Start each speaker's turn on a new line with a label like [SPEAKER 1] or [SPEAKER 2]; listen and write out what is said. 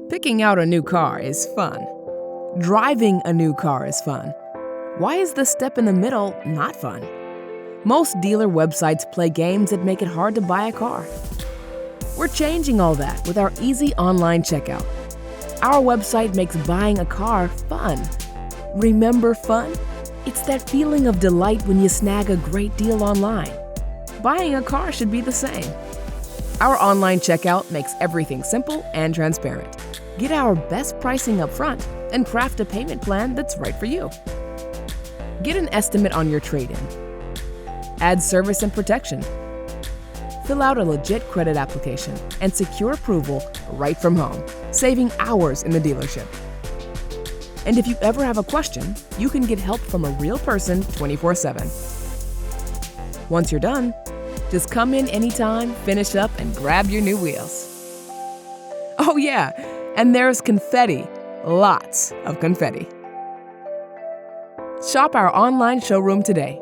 [SPEAKER 1] Picking out a new car is fun. Driving a new car is fun. Why is the step in the middle not fun? Most dealer websites play games that make it hard to buy a car. We're changing all that with our easy online checkout. Our website makes buying a car fun. Remember fun? It's that feeling of delight when you snag a great deal online. Buying a car should be the same. Our online checkout makes everything simple and transparent. Get our best pricing up front and craft a payment plan that's right for you. Get an estimate on your trade-in. Add service and protection. Fill out a legit credit application and secure approval right from home, saving hours in the dealership. And if you ever have a question, you can get help from a real person 24/7. Once you're done, just come in anytime, finish up, and grab your new wheels. Oh yeah, and there's confetti, lots of confetti. Shop our online showroom today.